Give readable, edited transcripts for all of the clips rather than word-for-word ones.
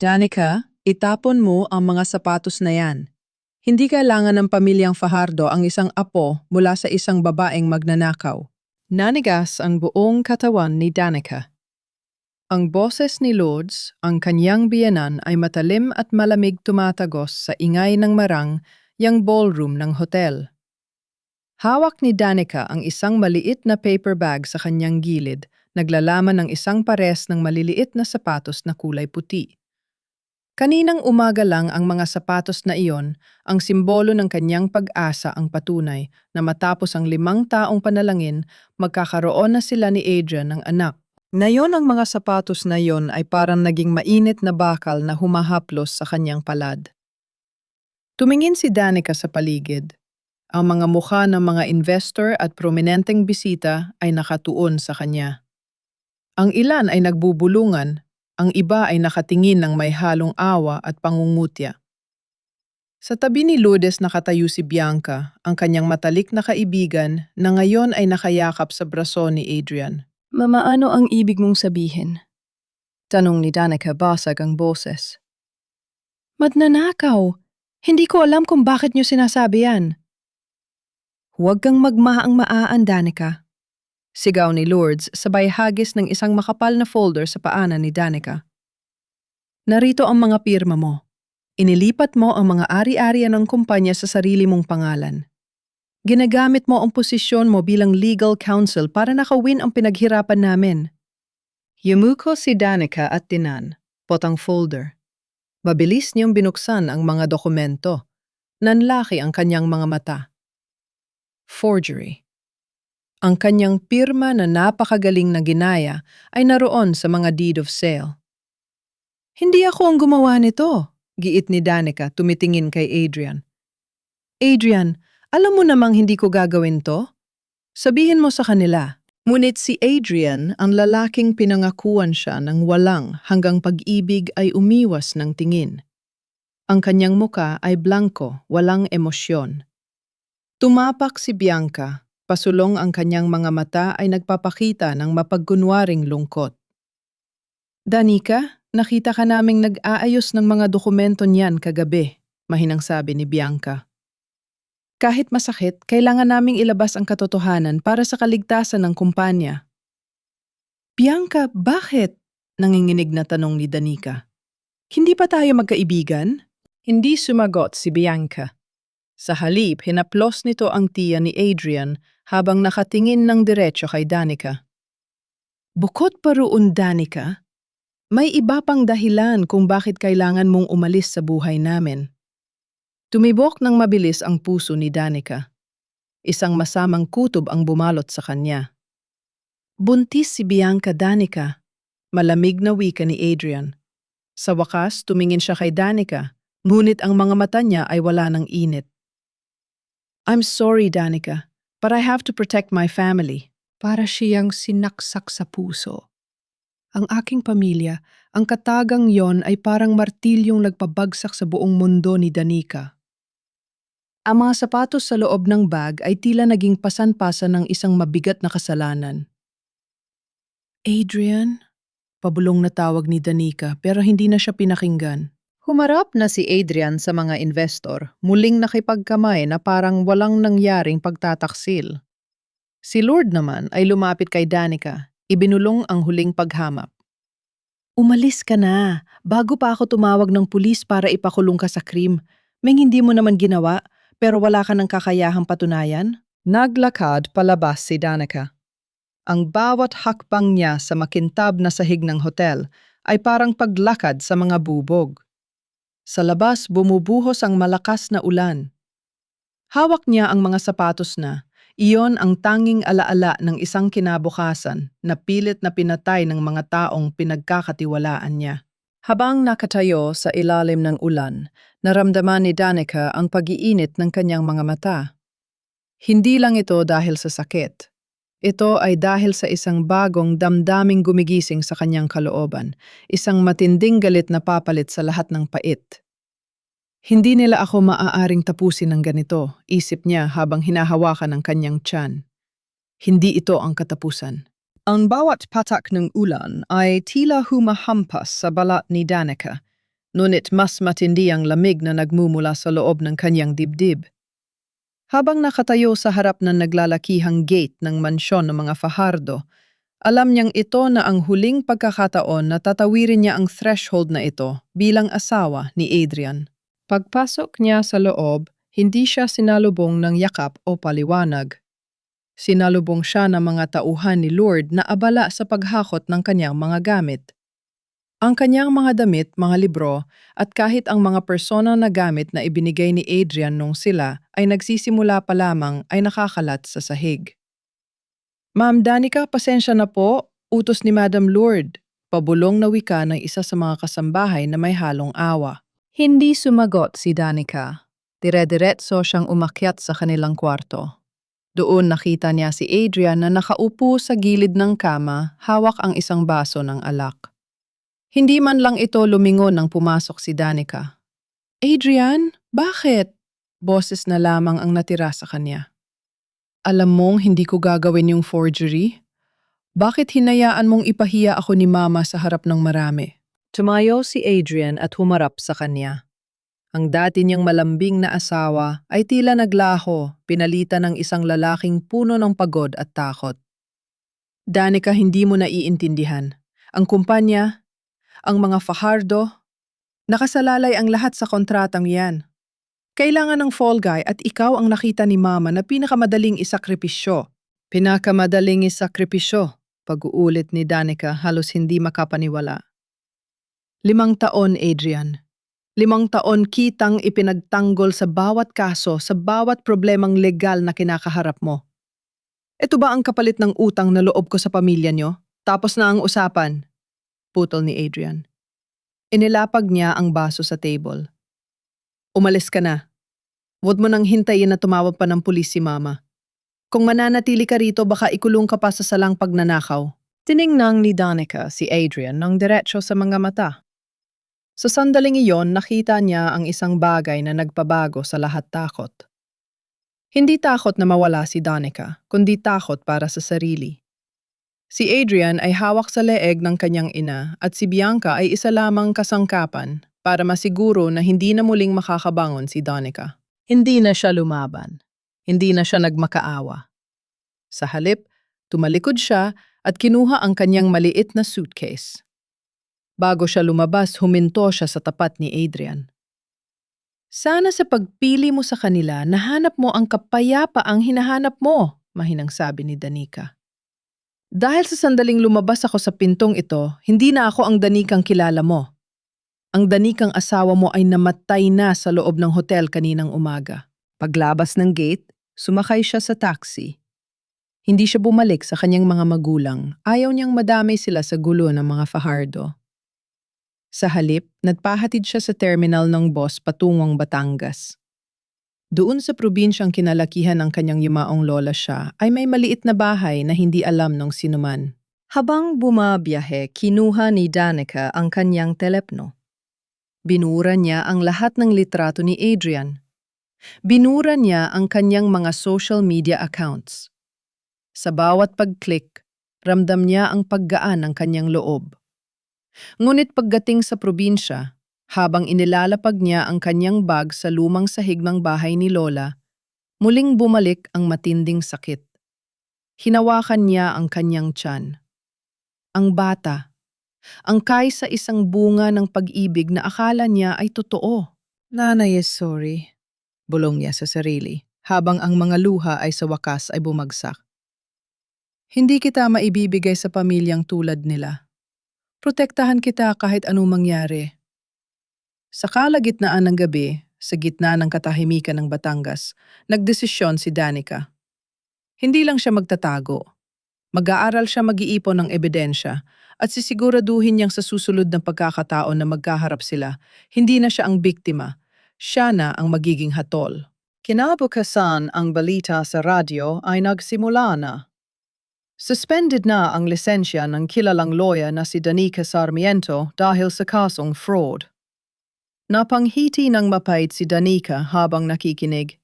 Danica, itapon mo ang mga sapatos na yan. Hindi kailangan ng pamilyang Fajardo ang isang apo mula sa isang babaeng magnanakaw. Nanigas ang buong katawan ni Danica. Ang boses ni Lourdes, ang kanyang biyenan ay matalim at malamig tumatagos sa ingay ng marang yang ballroom ng hotel. Hawak ni Danica ang isang maliit na paper bag sa kanyang gilid, naglalaman ng isang pares ng maliliit na sapatos na kulay puti. Kaninang umaga lang ang mga sapatos na iyon, ang simbolo ng kanyang pag-asa ang patunay na matapos ang 5 taong panalangin, magkakaroon na sila ni Adrian ng anak. Ngayon ang mga sapatos na iyon ay parang naging mainit na bakal na humahaplos sa kanyang palad. Tumingin si Danica sa paligid. Ang mga mukha ng mga investor at prominenteng bisita ay nakatuon sa kanya. Ang ilan ay nagbubulungan, ang iba ay nakatingin ng may halong awa at pangungutya. Sa tabi ni Lourdes nakatayo si Bianca, ang kanyang matalik na kaibigan na ngayon ay nakayakap sa braso ni Adrian. Mama, ano ang ibig mong sabihin? Tanong ni Danica basag ang boses. Magnanakaw! Hindi ko alam kung bakit niyo sinasabi yan. Huwag kang magmaang-maan, Danica. Sigaw ni Lourdes sabay hagis ng isang makapal na folder sa paanan ni Danica. Narito ang mga pirma mo. Inilipat mo ang mga ari-arian ng kumpanya sa sarili mong pangalan. Ginagamit mo ang posisyon mo bilang legal counsel para nakawin ang pinaghirapan namin. Yumuko si Danica at tinan, potang folder. Mabilis niyang binuksan ang mga dokumento. Nanlaki ang kanyang mga mata. Forgery. Ang kanyang pirma na napakagaling na ginaya ay naroon sa mga deed of sale. Hindi ako ang gumawa nito, giit ni Danica tumitingin kay Adrian. Adrian, alam mo namang hindi ko gagawin to? Sabihin mo sa kanila. Ngunit si Adrian, ang lalaking pinangakuan siya ng walang hanggang pag-ibig ay umiwas ng tingin. Ang kanyang muka ay blanko, walang emosyon. Tumapak si Bianca. Pasulong ang kanyang mga mata ay nagpapakita ng mapagkunwaring lungkot. Danica, nakita ka naming nag-aayos ng mga dokumento niyan kagabi, mahinang sabi ni Bianca. Kahit masakit, kailangan naming ilabas ang katotohanan para sa kaligtasan ng kumpanya. Bianca, bakit? Nanginginig na tanong ni Danica. Hindi pa tayo magkaibigan? Hindi sumagot si Bianca. Sa halip, hinaplos nito ang tiya ni Adrian habang nakatingin ng diretso kay Danica. Bukod pa roon, Danica, may iba pang dahilan kung bakit kailangan mong umalis sa buhay namin. Tumibok ng mabilis ang puso ni Danica. Isang masamang kutob ang bumalot sa kanya. Buntis si Bianca, Danica. Malamig na wika ni Adrian. Sa wakas, tumingin siya kay Danica, ngunit ang mga mata niya ay wala ng init. I'm sorry, Danica, but I have to protect my family. Para siyang sinaksak sa puso. Ang aking pamilya, ang katagang yon ay parang martilyong nagpabagsak sa buong mundo ni Danica. Ang mga sapatos sa loob ng bag ay tila naging pasan-pasan ng isang mabigat na kasalanan. Adrian? Pabulong na tawag ni Danica pero hindi na siya pinakinggan. Humarap na si Adrian sa mga investor, muling nakipagkamay na parang walang nangyaring pagtataksil. Si Lord naman ay lumapit kay Danica, ibinulong ang huling paghamap. Umalis ka na, bago pa ako tumawag ng pulis para ipakulong ka sa krim. May hindi mo naman ginawa, pero wala ka ng kakayahang patunayan? Naglakad palabas si Danica. Ang bawat hakbang niya sa makintab na sahig ng hotel ay parang paglakad sa mga bubog. Sa labas, bumubuhos ang malakas na ulan. Hawak niya ang mga sapatos na, iyon ang tanging alaala ng isang kinabukasan na pilit na pinatay ng mga taong pinagkakatiwalaan niya. Habang nakatayo sa ilalim ng ulan, naramdaman ni Danica ang pag-iinit ng kanyang mga mata. Hindi lang ito dahil sa sakit. Ito ay dahil sa isang bagong damdaming gumigising sa kanyang kalooban, isang matinding galit na papalit sa lahat ng pait. Hindi nila ako maaaring tapusin ng ganito, isip niya habang hinahawakan ang kanyang tiyan. Hindi ito ang katapusan. Ang bawat patak ng ulan ay tila humahampas sa balat ni Danica. ngunit mas matindi ang lamig na nagmumula sa loob ng kanyang dibdib. Habang nakatayo sa harap ng naglalakihang gate ng mansyon ng mga Fajardo, alam niyang ito na ang huling pagkakataon na tatawirin niya ang threshold na ito bilang asawa ni Adrian. Pagpasok niya sa loob, hindi siya sinalubong ng yakap o paliwanag. Sinalubong siya ng mga tauhan ni Lord na abala sa paghakot ng kanyang mga gamit. Ang kanyang mga damit, mga libro, at kahit ang mga persona na gamit na ibinigay ni Adrian nung sila ay nagsisimula pa lamang ay nakakalat sa sahig. Ma'am Danica, pasensya na po, utos ni Madam Lourdes, pabulong na wika ng isa sa mga kasambahay na may halong awa. Hindi sumagot si Danica. Dire-diretso siyang umakyat sa kanilang kwarto. Doon nakita niya si Adrian na nakaupo sa gilid ng kama, hawak ang isang baso ng alak. Hindi man lang ito lumingon nang pumasok si Danica. Adrian, bakit? Boses na lamang ang natira sa kanya. Alam mong hindi ko gagawin yung forgery? Bakit hinayaan mong ipahiya ako ni Mama sa harap ng marami? Tumayo si Adrian at humarap sa kanya. Ang dati niyang malambing na asawa ay tila naglaho, pinalitan ng isang lalaking puno ng pagod at takot. Danica, hindi mo naiintindihan. Ang kumpanya, ang mga Fajardo, nakasalalay ang lahat sa kontratang yan. Kailangan ng fall guy at ikaw ang nakita ni Mama na pinakamadaling isakripisyo. Pinakamadaling isakripisyo, pag-uulit ni Danica halos hindi makapaniwala. 5 taon, Adrian. 5 taon kitang ipinagtanggol sa bawat kaso, sa bawat problemang legal na kinakaharap mo. Ito ba ang kapalit ng utang na loob ko sa pamilya nyo? Tapos na ang usapan. Putol ni Adrian. Inilapag niya ang baso sa table. Umalis ka na. Huwag mo nang hintayin na tumawag pa ng pulis si Mama. Kung mananatili ka rito, baka ikulong ka pa sa salang pagnanakaw. Tiningnang ni Danica si Adrian ng diretso sa mga mata. Sa sandaling iyon, nakita niya ang isang bagay na nagpabago sa lahat takot. Hindi takot na mawala si Danica, kundi takot para sa sarili. Si Adrian ay hawak sa leeg ng kanyang ina at si Bianca ay isa lamang kasangkapan para masiguro na hindi na muling makakabangon si Danica. Hindi na siya lumaban. Hindi na siya nagmakaawa. Sa halip, tumalikod siya at kinuha ang kanyang maliit na suitcase. Bago siya lumabas, huminto siya sa tapat ni Adrian. Sana sa pagpili mo sa kanila, nahanap mo ang kapayapaang hinahanap mo, mahinang sabi ni Danica. Dahil sa sandaling lumabas ako sa pintong ito, hindi na ako ang Danicang kilala mo. Ang Danicang asawa mo ay namatay na sa loob ng hotel kaninang umaga. Paglabas ng gate, sumakay siya sa taxi. Hindi siya bumalik sa kanyang mga magulang. Ayaw niyang madamay sila sa gulo ng mga Fajardo. Sa halip, nagpahatid siya sa terminal ng bus patungong Batangas. Doon sa probinsyang kinalakihan ng kanyang yumaong lola siya ay may maliit na bahay na hindi alam ng sinuman. Habang bumabiyahe, kinuha ni Danica ang kanyang telepno. Binura niya ang lahat ng litrato ni Adrian. Binura niya ang kanyang mga social media accounts. Sa bawat pag-click, ramdam niya ang paggaan ng kanyang loob. Ngunit pagdating sa probinsya, habang inilalapag niya ang kanyang bag sa lumang sahig ng bahay ni Lola, muling bumalik ang matinding sakit. Hinawakan niya ang kanyang tiyan. Ang bata, ang sa isang bunga ng pag-ibig na akala niya ay totoo. Nanay is sorry, bulong niya sa sarili, habang ang mga luha ay sa wakas ay bumagsak. Hindi kita maibibigay sa pamilyang tulad nila. Protektahan kita kahit anong mangyari. Sa kalagitnaan ng gabi, sa gitna ng katahimikan ng Batangas, nagdesisyon si Danica. Hindi lang siya magtatago. Mag-aaral siya mag-iipon ng ebidensya at sisiguraduhin niyang sa susunod na pagkakataon na magkaharap sila, hindi na siya ang biktima, siya na ang magiging hatol. Kinabukasan ang balita sa radyo ay nagsimula na. Suspended na ang lisensya ng kilalang lawyer na si Danica Sarmiento dahil sa kasong fraud. Napanghiti ng mapait si Danica habang nakikinig.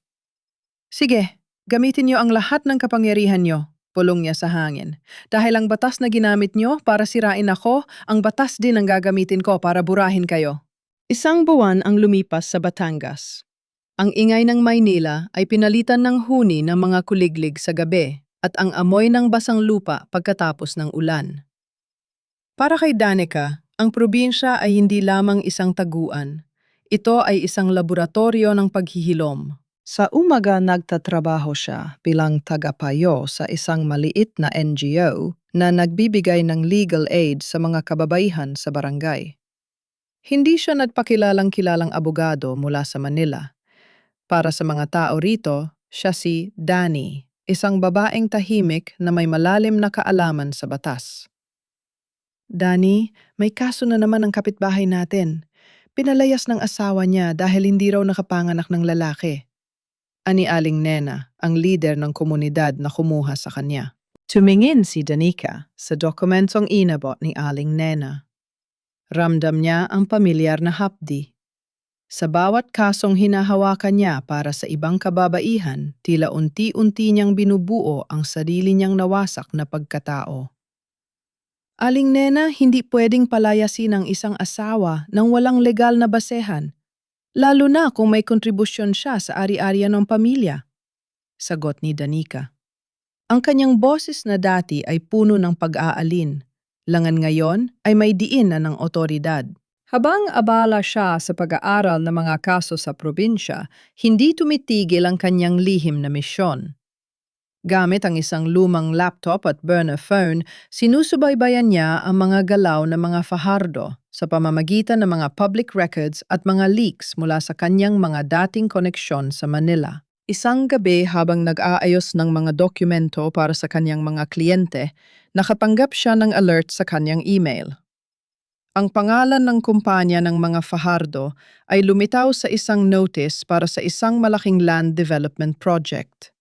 Sige, gamitin niyo ang lahat ng kapangyarihan niyo, pulong niya sa hangin. Dahil ang batas na ginamit niyo para sirain ako, ang batas din ang gagamitin ko para burahin kayo. Isang buwan ang lumipas sa Batangas. Ang ingay ng Maynila ay pinalitan ng huni ng mga kuliglig sa gabi at ang amoy ng basang lupa pagkatapos ng ulan. Para kay Danica, ang probinsya ay hindi lamang isang taguan. Ito ay isang laboratorio ng paghihilom. Sa umaga nagtatrabaho siya bilang tagapayo sa isang maliit na NGO na nagbibigay ng legal aid sa mga kababaihan sa barangay. Hindi siya nagpakilalang-kilalang abogado mula sa Manila. Para sa mga tao rito, siya si Danny, isang babaeng tahimik na may malalim na kaalaman sa batas. Danny, may kaso na naman ang kapitbahay natin. Pinalayas ng asawa niya dahil hindi raw nakapanganak ng lalaki. Ani Aling Nena, ang lider ng komunidad na kumuha sa kanya. Tumingin si Danica sa dokumentong inabot ni Aling Nena. Ramdam niya ang pamilyar na hapdi. Sa bawat kasong hinahawakan niya para sa ibang kababaihan, tila unti-unti niyang binubuo ang sarili niyang nawasak na pagkatao. Aling Nena, hindi pwedeng palayasin ang isang asawa nang walang legal na basehan, lalo na kung may kontribusyon siya sa ari-arian ng pamilya. Sagot ni Danica. Ang kanyang boses na dati ay puno ng pag-aalin. Langan ngayon ay may diin na ng otoridad. Habang abala siya sa pag-aaral ng mga kaso sa probinsya, hindi tumitigil ang kanyang lihim na misyon. Gamit ang isang lumang laptop at burner phone, sinusubaybayan niya ang mga galaw ng mga Fajardo sa pamamagitan ng mga public records at mga leaks mula sa kanyang mga dating koneksyon sa Manila. Isang gabi habang nag-aayos ng mga dokumento para sa kanyang mga kliyente, nakatanggap siya ng alert sa kanyang email. Ang pangalan ng kumpanya ng mga Fajardo ay lumitaw sa isang notice para sa isang malaking land development project.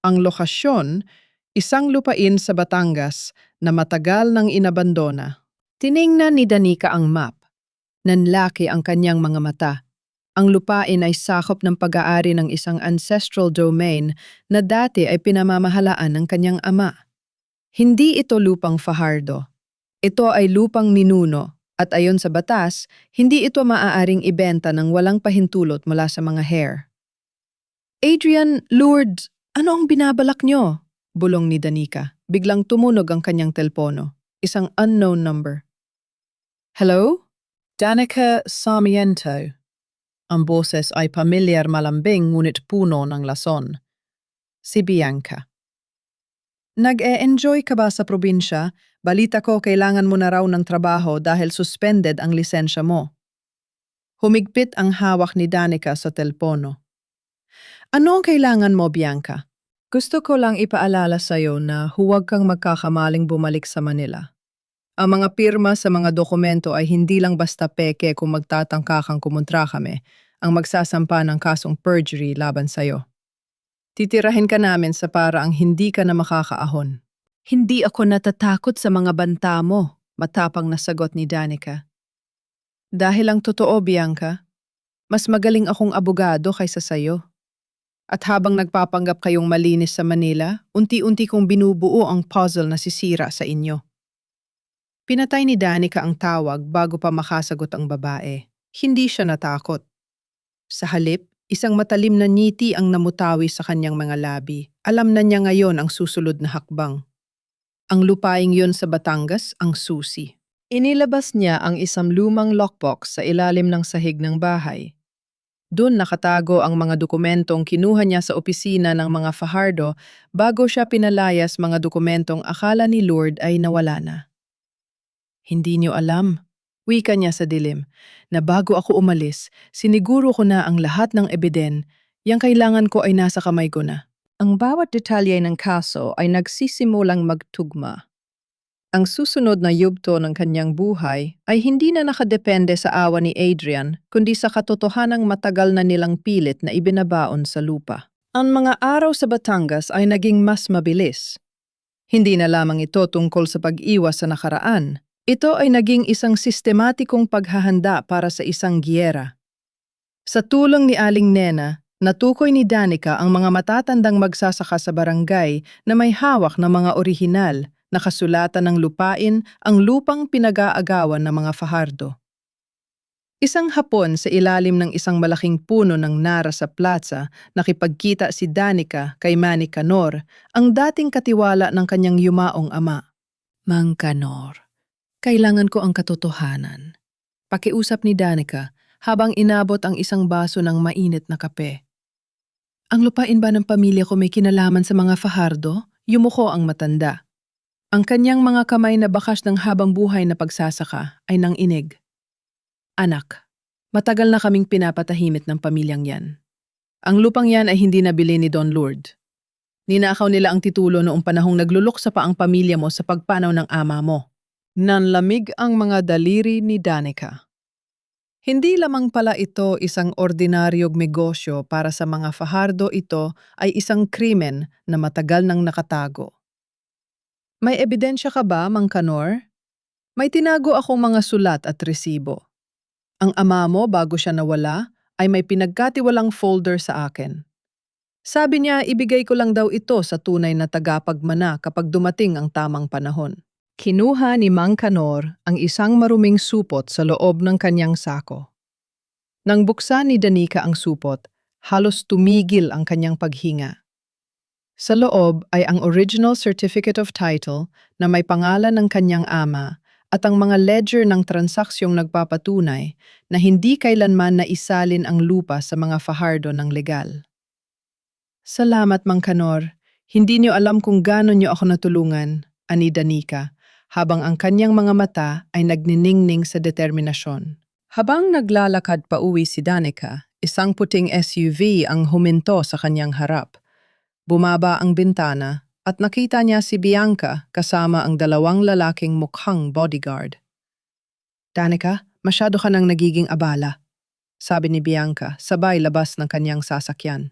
Ang lokasyon, isang lupain sa Batangas na matagal nang inabandona. Tiningnan ni Danica ang map. Nanlaki ang kanyang mga mata. Ang lupain ay sakop ng pag-aari ng isang ancestral domain na dati ay pinamamahalaan ng kanyang ama. Hindi ito lupang Fajardo. Ito ay lupang ninuno at ayon sa batas, hindi ito maaaring ibenta ng walang pahintulot mula sa mga heir. Adrian, Lourdes, ano ang binabalak nyo? Bulong ni Danica. Biglang tumunog ang kanyang telpono. Isang unknown number. Hello? Danica Sarmiento. Ang boses ay pamilyar malambing ngunit puno ng lason. Si Bianca. Nag-e-enjoy ka ba sa probinsya? Balita ko kailangan mo na raw ng trabaho dahil suspended ang lisensya mo. Humigpit ang hawak ni Danica sa telpono. Ano ang kailangan mo, Bianca? Gusto ko lang ipaalala sa'yo na huwag kang magkakamaling bumalik sa Manila. Ang mga pirma sa mga dokumento ay hindi lang basta peke kung magtatangka kang kumontra kami ang magsasampa ng kasong perjury laban sa'yo. Titirahin ka namin sa paraang hindi ka na makakaahon. Hindi ako natatakot sa mga banta mo, matapang na sagot ni Danica. Dahil ang totoo, Bianca, mas magaling akong abogado kaysa sa'yo. At habang nagpapanggap kayong malinis sa Manila, unti-unti kong binubuo ang puzzle na sisira sa inyo. Pinatay ni Danica ang tawag bago pa makasagot ang babae. Hindi siya natakot. Sa halip, isang matalim na ngiti ang namutawi sa kanyang mga labi. Alam na niya ngayon ang susunod na hakbang. Ang lupaing yon sa Batangas ang susi. Inilabas niya ang isang lumang lockbox sa ilalim ng sahig ng bahay. Doon nakatago ang mga dokumentong kinuha niya sa opisina ng mga Fajardo bago siya pinalayas mga dokumentong akala ni Lord ay nawala na. Hindi niyo alam, wika niya sa dilim, na bago ako umalis, siniguro ko na ang lahat ng ebiden, yang kailangan ko ay nasa kamay ko na. Ang bawat detalye ng kaso ay nagsisimulang magtugma. Ang susunod na yugto ng kanyang buhay ay hindi na nakadepende sa awa ni Adrian, kundi sa katotohanang matagal na nilang pilit na ibinabaon sa lupa. Ang mga araw sa Batangas ay naging mas mabilis. Hindi na lamang ito tungkol sa pag-iwas sa nakaraan. Ito ay naging isang sistematikong paghahanda para sa isang giyera. Sa tulong ni Aling Nena, natukoy ni Danica ang mga matatandang magsasaka sa barangay na may hawak na mga orihinal, nakasulatan ng lupain ang lupang pinag-aagawan ng mga Fajardo. Isang hapon sa ilalim ng isang malaking puno ng nara sa plaza, nakipagkita si Danica kay Manny Canor, ang dating katiwala ng kanyang yumaong ama. Mang Canor, kailangan ko ang katotohanan. Pakiusap ni Danica habang inabot ang isang baso ng mainit na kape. Ang lupain ba ng pamilya ko may kinalaman sa mga Fajardo? Yumuko ang matanda. Ang kanyang mga kamay na bakas ng habang buhay na pagsasaka ay nanginig. Anak, matagal na kaming pinapatahimik ng pamilyang yan. Ang lupang yan ay hindi nabili ni Don Lourdes. Ninakaw nila ang titulo noong panahong nagluluksa pa ang pamilya mo sa pagpanaw ng ama mo. Nanlamig ang mga daliri ni Danica. Hindi lamang pala ito isang ordinaryong negosyo para sa mga Fajardo, ito ay isang krimen na matagal nang nakatago. May ebidensya ka ba, Mang Canor? May tinago akong mga sulat at resibo. Ang ama mo bago siya nawala ay may pinagkatiwalang folder sa akin. Sabi niya ibigay ko lang daw ito sa tunay na tagapagmana kapag dumating ang tamang panahon. Kinuha ni Mang Canor ang isang maruming supot sa loob ng kanyang sako. Nang buksan ni Danica ang supot, halos tumigil ang kanyang paghinga. Sa loob ay ang original certificate of title na may pangalan ng kanyang ama at ang mga ledger ng transaksyong nagpapatunay na hindi kailanman naisalin ang lupa sa mga Fajardo ng legal. Salamat, Mang Canor. Hindi niyo alam kung gaano niyo ako natulungan, ani Danica, habang ang kanyang mga mata ay nagniningning sa determinasyon. Habang naglalakad pa uwi si Danica, isang puting SUV ang huminto sa kanyang harap. Bumaba ang bintana at nakita niya si Bianca kasama ang dalawang lalaking mukhang bodyguard. Danica, masyado ka nang nagiging abala, sabi ni Bianca sabay labas ng kanyang sasakyan.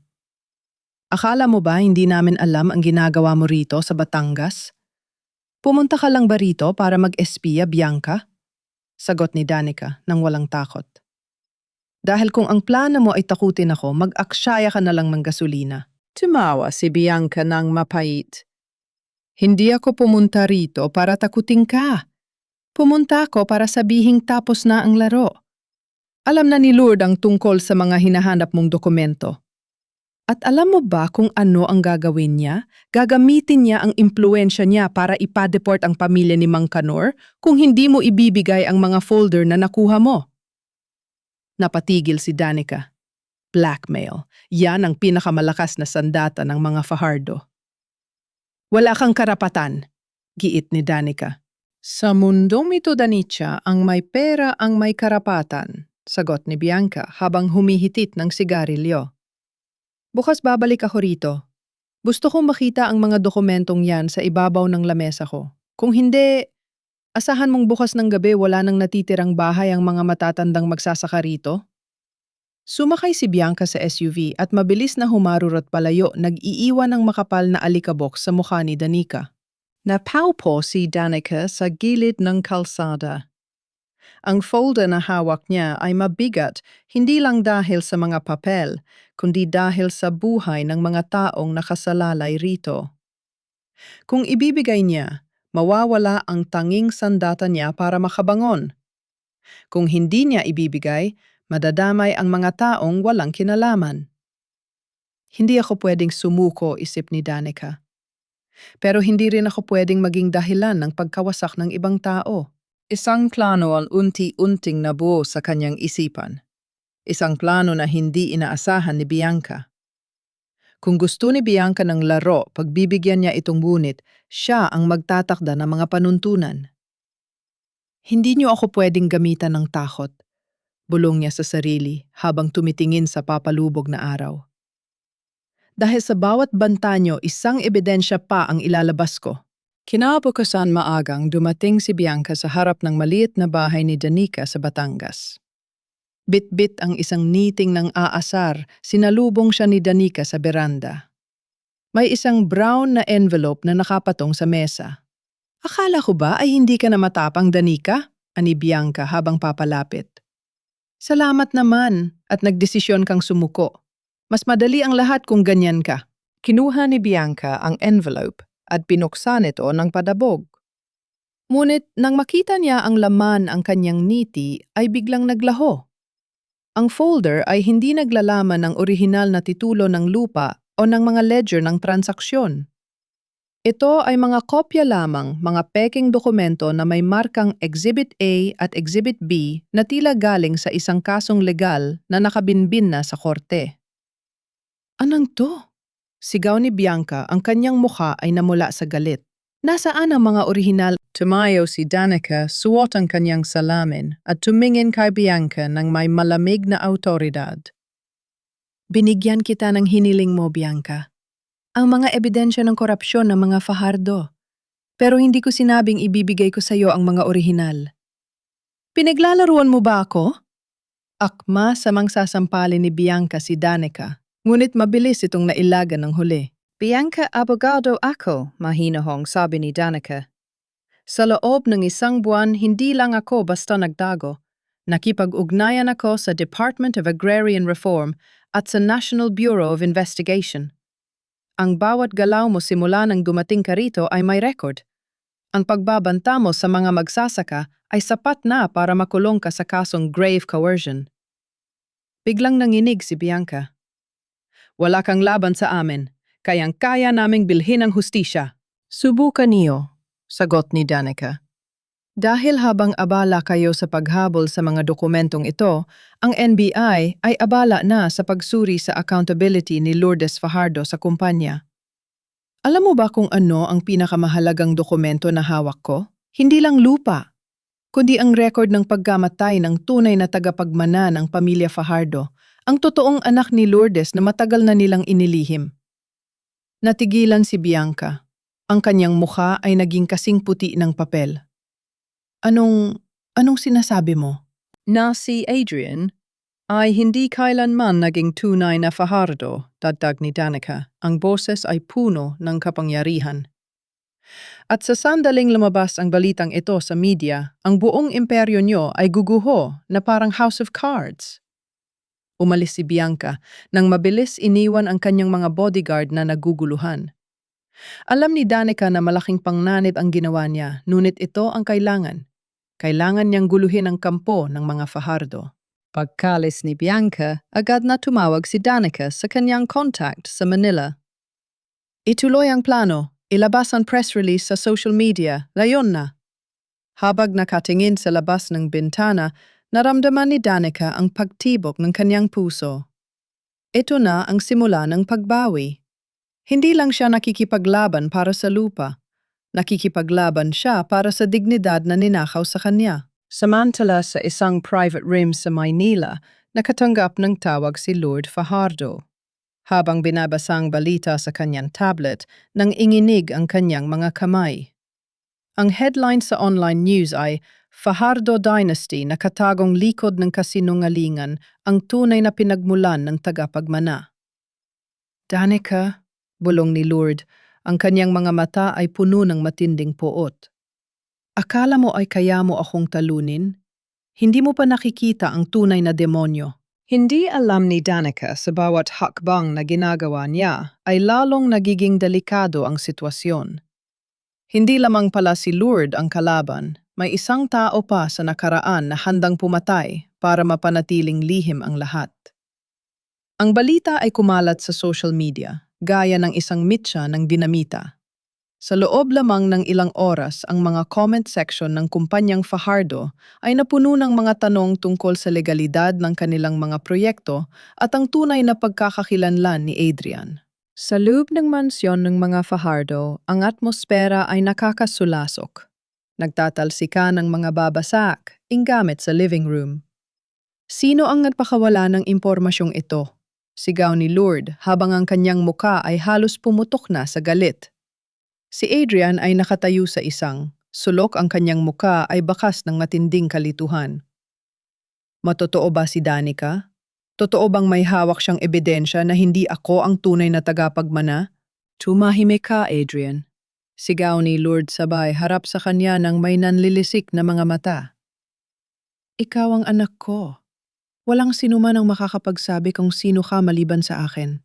Akala mo ba hindi namin alam ang ginagawa mo rito sa Batangas? Pumunta ka lang ba rito para mag-espiya, Bianca? Sagot ni Danica nang walang takot. Dahil kung ang plano mo ay takutin ako, mag-aksyaya ka na lang ng gasolina. Tumawa si Bianca ng mapait. Hindi ako pumunta rito para takutin ka. Pumunta ako para sabihing tapos na ang laro. Alam na ni Lourdes ang tungkol sa mga hinahanap mong dokumento. At alam mo ba kung ano ang gagawin niya? Gagamitin niya ang impluensya niya para ipa-deport ang pamilya ni Mang Canor kung hindi mo ibibigay ang mga folder na nakuha mo. Napatigil si Danica. Blackmail. Yan ang pinakamalakas na sandata ng mga Fajardo. Wala kang karapatan, giit ni Danica. Sa mundong ito, Danica, ang may pera ang may karapatan, sagot ni Bianca habang humihitit ng sigarilyo. Bukas babalik ako rito. Gusto kong makita ang mga dokumentong yan sa ibabaw ng lamesa ko. Kung hindi, asahan mong bukas ng gabi wala nang natitirang bahay ang mga matatandang magsasaka rito. Sumakay si Bianca sa SUV at mabilis na humarurot palayo, nag-iiwan ng makapal na alikabok sa mukha ni Danica. Napaupo si Danica sa gilid ng kalsada. Ang folder na hawak niya ay mabigat hindi lang dahil sa mga papel, kundi dahil sa buhay ng mga taong nakasalalay rito. Kung ibibigay niya, mawawala ang tanging sandata niya para makabangon. Kung hindi niya ibibigay, madadamay ang mga taong walang kinalaman. Hindi ako pwedeng sumuko, isip ni Danica. Pero hindi rin ako pwedeng maging dahilan ng pagkawasak ng ibang tao. Isang plano ang unti-unting nabuo sa kanyang isipan. Isang plano na hindi inaasahan ni Bianca. Kung gusto ni Bianca ng laro, pagbibigyan niya itong ngunit, siya ang magtatakda ng mga panuntunan. Hindi niyo ako pwedeng gamitan ng takot. Bulong niya sa sarili habang tumitingin sa papalubog na araw. Dahil sa bawat banta niyo, isang ebidensya pa ang ilalabas ko. Kinabukasan maagang dumating si Bianca sa harap ng maliit na bahay ni Danica sa Batangas. Bit-bit ang isang niting ng aasar, sinalubong siya ni Danica sa beranda. May isang brown na envelope na nakapatong sa mesa. Akala ko ba ay hindi ka na matapang, Danica? Ani Bianca habang papalapit. Salamat naman at nagdesisyon kang sumuko. Mas madali ang lahat kung ganyan ka. Kinuha ni Bianca ang envelope at binuksan ito ng padabog. Ngunit nang makita niya ang laman ang kanyang niti ay biglang naglaho. Ang folder ay hindi naglalaman ng orihinal na titulo ng lupa o ng mga ledger ng transaksyon. Ito ay mga kopya lamang, mga peking dokumento na may markang Exhibit A at Exhibit B na tila galing sa isang kasong legal na nakabinbin na sa korte. Anong to? Sigaw ni Bianca, ang kanyang mukha ay namula sa galit. Nasaan ang mga orihinal? Tumayo si Danica, suot ang kanyang salamin at tumingin kay Bianca ng may malamig na autoridad. Binigyan kita ng hiniling mo, Bianca. Ang mga ebidensya ng korupsyon ng mga Fajardo. Pero hindi ko sinabing ibibigay ko sa iyo ang mga orihinal. Pinaglalaruan mo ba ako? Akma samang sasampalin ni Bianca si Danica, ngunit mabilis itong nailagan ng huli. Bianca, abogado ako, mahinahong sabi ni Danica. Sa loob ng 1 buwan, hindi lang ako basta nagtago. Nakipag-ugnayan ako sa Department of Agrarian Reform at sa National Bureau of Investigation. Ang bawat galaw mo simula nang dumating ka rito ay may record. Ang pagbabanta mo sa mga magsasaka ay sapat na para makulong ka sa kasong grave coercion. Biglang nanginig si Bianca. Wala kang laban sa amin, kayang-kaya naming bilhin ang hustisya. Subukan niyo, sagot ni Danica. Dahil habang abala kayo sa paghabol sa mga dokumentong ito, ang NBI ay abala na sa pagsuri sa accountability ni Lourdes Fajardo sa kumpanya. Alam mo ba kung ano ang pinakamahalagang dokumento na hawak ko? Hindi lang lupa, kundi ang record ng pagkamatay ng tunay na tagapagmana ng pamilya Fajardo, ang totoong anak ni Lourdes na matagal na nilang inilihim. Natigilan si Bianca. Ang kanyang mukha ay naging kasing puti ng papel. Anong sinasabi mo? Na si Adrian ay hindi kailanman naging tunay na Fajardo, dagdag ni Danica. Ang boses ay puno ng kapangyarihan. At sa sandaling lumabas ang balitang ito sa media, ang buong imperyo nyo ay guguho na parang House of Cards. Umalis si Bianca nang mabilis iniwan ang kanyang mga bodyguard na naguguluhan. Alam ni Danica na malaking pangnanib ang ginawa niya, ngunit ito ang kailangan. Kailangan niyang guluhin ang kampo ng mga Fajardo. Pagkalis ni Bianca, agad na tumawag si Danica sa kanyang contact sa Manila. Ituloy ang plano, ilabas ang press release sa social media, ngayon na. Habang nakatingin sa labas ng bintana, naramdaman ni Danica ang pagtibok ng kanyang puso. Ito na ang simula ng pagbawi. Hindi lang siya nakikipaglaban para sa lupa. Nakikipaglaban siya para sa dignidad na ninakaw sa kanya. Samantala sa isang private room sa Maynila, nakatanggap ng tawag si Lord Fajardo. Habang binabasang balita sa kanyang tablet, nang inginig ang kanyang mga kamay. Ang headline sa online news ay, Fajardo Dynasty na katagong likod ng kasinungalingan ang tunay na pinagmulan ng tagapagmana. Danica, bulong ni Lourdes, ang kanyang mga mata ay puno ng matinding poot. Akala mo ay kaya mo akong talunin? Hindi mo pa nakikita ang tunay na demonyo. Hindi alam ni Danica sa bawat hakbang na ginagawa niya ay lalong nagiging delikado ang sitwasyon. Hindi lamang pala si Lourdes ang kalaban, may isang tao pa sa nakaraan na handang pumatay para mapanatiling lihim ang lahat. Ang balita ay kumalat sa social media, gaya ng isang mitsa ng dinamita. Sa loob lamang ng ilang oras, ang mga comment section ng kumpanyang Fajardo ay napuno ng mga tanong tungkol sa legalidad ng kanilang mga proyekto at ang tunay na pagkakakilanlan ni Adrian. Sa loob ng mansyon ng mga Fajardo, ang atmosfera ay nakakasulasok. Nagtatalsikan ng mga babasak, gamit sa living room. Sino ang nagpakawala ng impormasyong ito? Sigaw ni Lourdes habang ang kanyang muka ay halos pumutok na sa galit. Si Adrian ay nakatayo sa isang, sulok ang kanyang muka ay bakas ng matinding kalituhan. Matotoo ba si Danica? Totoo bang may hawak siyang ebidensya na hindi ako ang tunay na tagapagmana? Tumahimik ka, Adrian. Sigaw ni Lourdes sabay harap sa kanya ng may nanlilisik na mga mata. Ikaw ang anak ko. Walang sinuman ang makakapagsabi kung sino ka maliban sa akin.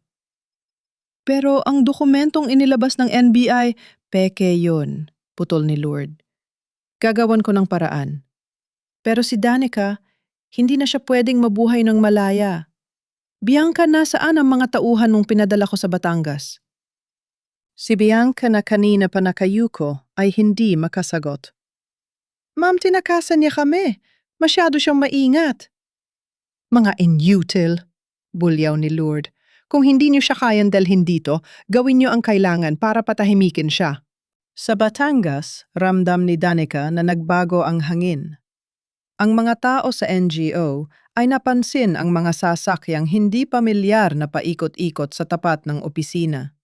Pero ang dokumentong inilabas ng NBI, peke yun, putol ni Lourdes. Gagawan ko ng paraan. Pero si Danica, Hindi na siya pwedeng mabuhay ng malaya. Bianca, nasaan ang mga tauhan nung pinadala ko sa Batangas? Si Bianca na kanina pa nakayuko ay hindi makasagot. Ma'am, tinakasan niya kami. Masyado siyang maingat. Mga inutil, bulyaw ni Lourdes. Kung hindi niyo siya kayang dalhin dito, gawin niyo ang kailangan para patahimikin siya. Sa Batangas, ramdam ni Danica na nagbago ang hangin. Ang mga tao sa NGO ay napansin ang mga sasakyang hindi pamilyar na paikot-ikot sa tapat ng opisina.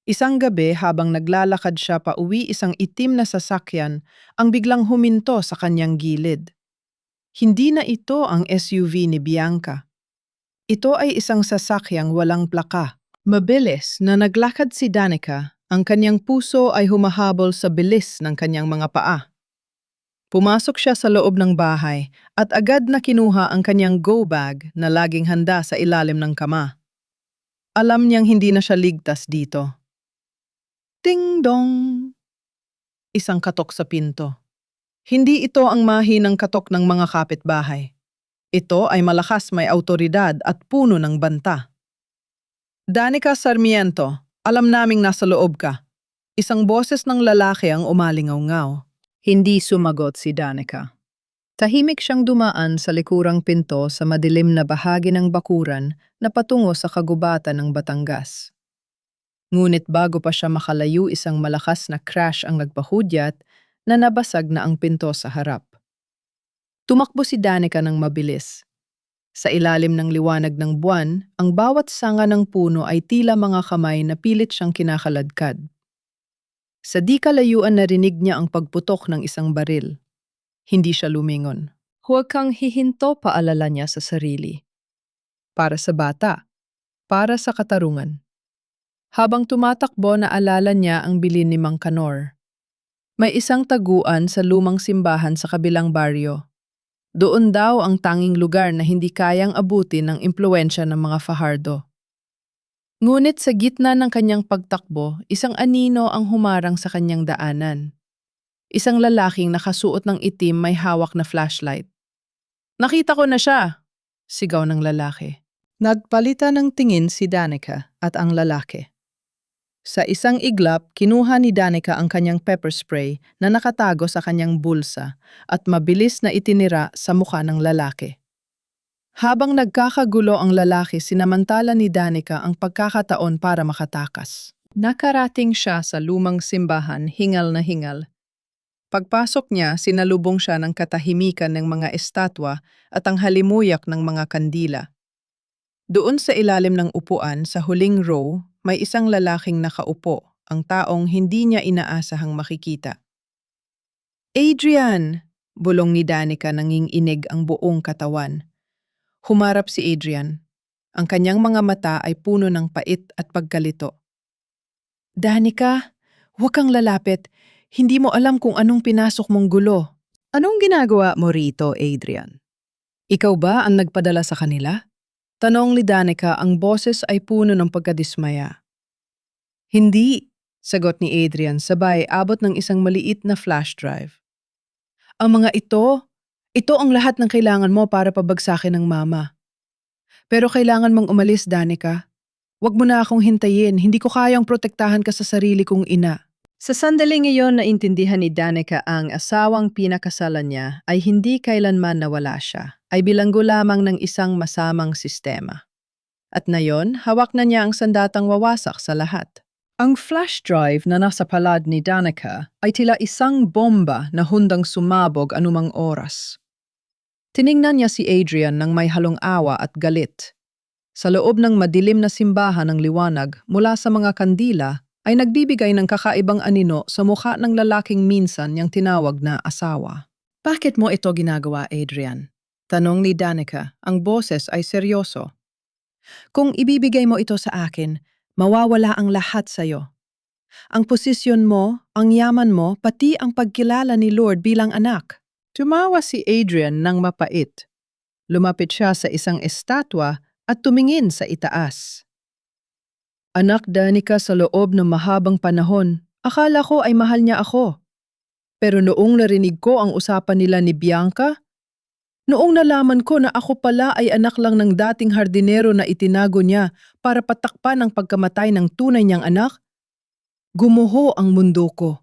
Isang gabi habang naglalakad siya pauwi, isang itim na sasakyan ang biglang huminto sa kanyang gilid. Hindi na ito ang SUV ni Bianca. Ito ay isang sasakyang walang plaka. Mabilis na naglakad si Danica, ang kanyang puso ay humahabol sa bilis ng kanyang mga paa. Pumasok siya sa loob ng bahay at agad na kinuha ang kanyang go bag na laging handa sa ilalim ng kama. Alam niyang hindi na siya ligtas dito. Ding dong! Isang katok sa pinto. Hindi ito ang mahinang katok ng mga kapitbahay. Ito ay malakas, may awtoridad at puno ng banta. Danica Sarmiento, alam naming nasa loob ka. Isang boses ng lalaki ang umalingaw-ngaw. Hindi sumagot si Danica. Tahimik siyang dumaan sa likurang pinto sa madilim na bahagi ng bakuran na patungo sa kagubatan ng Batangas. Ngunit bago pa siya makalayo, isang malakas na crash ang nagpahudyat na nabasag na ang pinto sa harap. Tumakbo si Danica ng mabilis. Sa ilalim ng liwanag ng buwan, ang bawat sanga ng puno ay tila mga kamay na pilit siyang kinakaladkad. Sa di kalayuan narinig niya ang pagputok ng isang baril. Hindi siya lumingon. Huwag kang hihinto, paalala niya sa sarili. Para sa bata. Para sa katarungan. Habang tumatakbo, naalala niya ang bilin ni Mang Kanor. May isang taguan sa lumang simbahan sa kabilang baryo. Doon daw ang tanging lugar na hindi kayang abutin ng impluwensya ng mga Fajardo. Ngunit sa gitna ng kanyang pagtakbo, isang anino ang humarang sa kanyang daanan. Isang lalaking nakasuot ng itim, may hawak na flashlight. "Nakita ko na siya!" sigaw ng lalaki. Nagpalitan ng tingin si Danica at ang lalaki. Sa isang iglap, kinuha ni Danica ang kanyang pepper spray na nakatago sa kanyang bulsa at mabilis na itinira sa mukha ng lalaki. Habang nagkakagulo ang lalaki, sinamantala ni Danica ang pagkakataon para makatakas. Nakarating siya sa lumang simbahan, hingal na hingal. Pagpasok niya, sinalubong siya ng katahimikan ng mga estatwa at ang halimuyak ng mga kandila. Doon sa ilalim ng upuan, sa huling row, may isang lalaking nakaupo, ang taong hindi niya inaasahang makikita. "Adrian!" bulong ni Danica, nanginginig ang buong katawan. Humarap si Adrian. Ang kanyang mga mata ay puno ng pait at pagkalito. "Danica, huwag kang lalapit. Hindi mo alam kung anong pinasok mong gulo." "Anong ginagawa mo rito, Adrian? Ikaw ba ang nagpadala sa kanila?" Tanong ni Danica, ang boses ay puno ng pagkadismaya. "Hindi," sagot ni Adrian, sabay abot ng isang maliit na flash drive. "Ang mga ito ang lahat ng kailangan mo para pabagsakin ng mama. Pero kailangan mong umalis, Danica. Huwag mo na akong hintayin, hindi ko kayang protektahan ka sa sarili kong ina." Sa sandaling iyon, naintindihan ni Danica ang asawang pinakasalan niya ay hindi kailanman nawala siya, ay bilanggo lamang ng isang masamang sistema. At ngayon, hawak na niya ang sandatang wawasak sa lahat. Ang flash drive na nasa palad ni Danica ay tila isang bomba na hundang sumabog anumang oras. Tiningnan niya si Adrian ng may halong awa at galit. Sa loob ng madilim na simbahan ng liwanag mula sa mga kandila, ay nagbibigay ng kakaibang anino sa mukha ng lalaking minsan niyang tinawag na asawa. "Bakit mo ito ginagawa, Adrian?" tanong ni Danica, ang boses ay seryoso. "Kung ibibigay mo ito sa akin, mawawala ang lahat sa'yo. Ang posisyon mo, ang yaman mo, pati ang pagkilala ni Lord bilang anak." Tumawa si Adrian ng mapait. Lumapit siya sa isang estatwa at tumingin sa itaas. "Anak, Danica, sa loob ng mahabang panahon, akala ko ay mahal niya ako. Pero noong narinig ko ang usapan nila ni Bianca, Noong nalaman ko na ako pala ay anak lang ng dating hardinero na itinago niya para patakpan ang pagkamatay ng tunay niyang anak, gumuho ang mundo ko.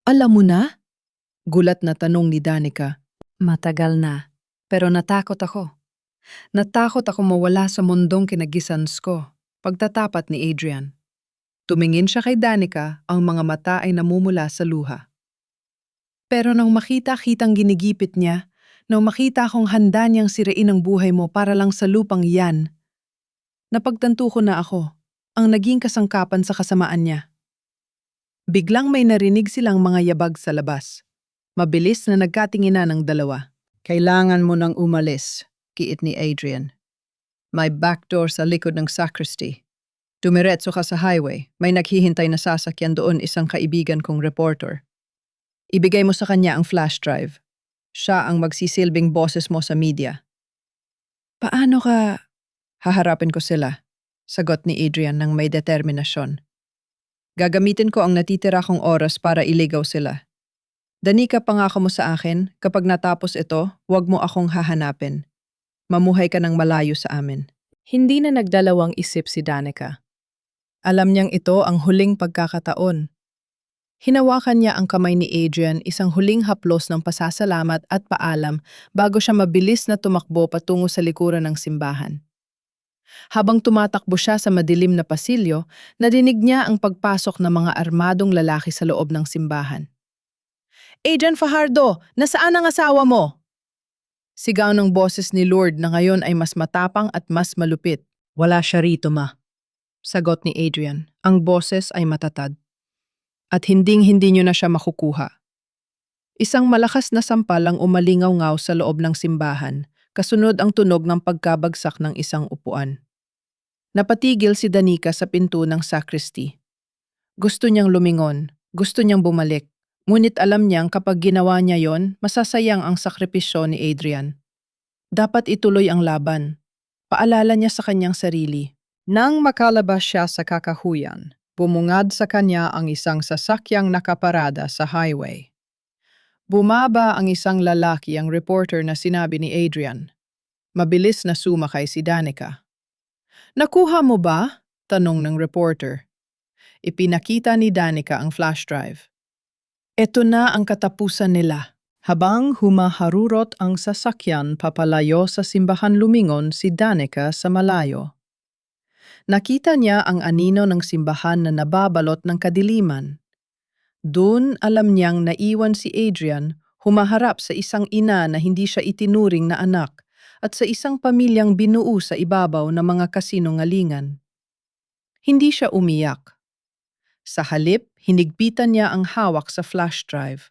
Alam mo na? Gulat na tanong ni Danica. Matagal na, pero natakot ako. Natakot ako mawala sa mundong kinagisans ko, pagtatapat ni Adrian. Tumingin siya kay Danica, ang mga mata ay namumula sa luha. Pero nang makita-kitang ginigipit niya, nang makita akong handa niyang sirain ang buhay mo para lang sa lupang iyan, napagtanto ko na ako, ang naging kasangkapan sa kasamaan niya. Biglang may narinig silang mga yabag sa labas. Mabilis na nagkatinginan ng dalawa. Kailangan mo nang umalis, kiit ni Adrian. May backdoor sa likod ng sacristy. Dumiretso ka sa highway, may naghihintay na sasakyan doon, isang kaibigan kong reporter. Ibigay mo sa kanya ang flash drive. Siya ang magsisilbing boses mo sa media. Paano ka? Haharapin ko sila, sagot ni Adrian ng may determinasyon. Gagamitin ko ang natitira kong oras para iligaw sila. Danica, pangako mo sa akin, kapag natapos ito, huwag mo akong hahanapin. Mamuhay ka ng malayo sa amin. Hindi na nagdalawang isip si Danica. Alam niyang ito ang huling pagkakataon. Hinawakan niya ang kamay ni Adrian, isang huling haplos ng pasasalamat at paalam bago siya mabilis na tumakbo patungo sa likuran ng simbahan. Habang tumatakbo siya sa madilim na pasilyo, narinig niya ang pagpasok ng mga armadong lalaki sa loob ng simbahan. Adrian Fajardo, nasaan ang asawa mo? Sigaw ng boses ni Lord na ngayon ay mas matapang at mas malupit. Wala siya rito, ma. Sagot ni Adrian. Ang boses ay matatag. At hinding-hindi niyo na siya makukuha. Isang malakas na sampal ang umalingaw-ngaw sa loob ng simbahan, kasunod ang tunog ng pagkabagsak ng isang upuan. Napatigil si Danica sa pinto ng sacristy. Gusto niyang lumingon, gusto niyang bumalik, ngunit alam niyang kapag ginawa niya yon, masasayang ang sakripisyo ni Adrian. Dapat ituloy ang laban. Paalala niya sa kanyang sarili. Nang makalabas siya sa kakahuyan, bumungad sa kanya ang isang sasakyang nakaparada sa highway. Bumaba ang isang lalaki, ang reporter na sinabi ni Adrian. Mabilis na sumakay si Danica. Nakuha mo ba? Tanong ng reporter. Ipinakita ni Danica ang flash drive. Ito na ang katapusan nila. Habang humaharurot ang sasakyan papalayo sa simbahan, lumingon si Danica sa malayo. Nakita niya ang anino ng simbahan na nababalot ng kadiliman. Doon alam niyang naiwan si Adrian, humaharap sa isang ina na hindi siya itinuring na anak at sa isang pamilyang binuo sa ibabaw ng mga kasinungalingan. Hindi siya umiyak. Sa halip, hinigpitan niya ang hawak sa flash drive.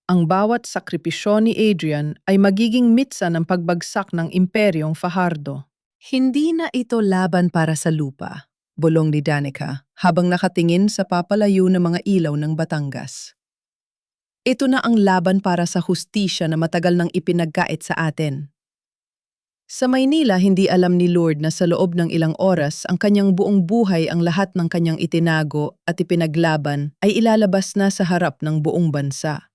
Ang bawat sakripisyo ni Adrian ay magiging mitsa ng pagbagsak ng imperyong Fajardo. Hindi na ito laban para sa lupa, bulong ni Danica habang nakatingin sa papalayo ng mga ilaw ng Batangas. Ito na ang laban para sa hustisya na matagal nang ipinagkait sa atin. Sa Maynila, hindi alam ni Lord na sa loob ng ilang oras ang kanyang buong buhay, ang lahat ng kanyang itinago at ipinaglaban ay ilalabas na sa harap ng buong bansa.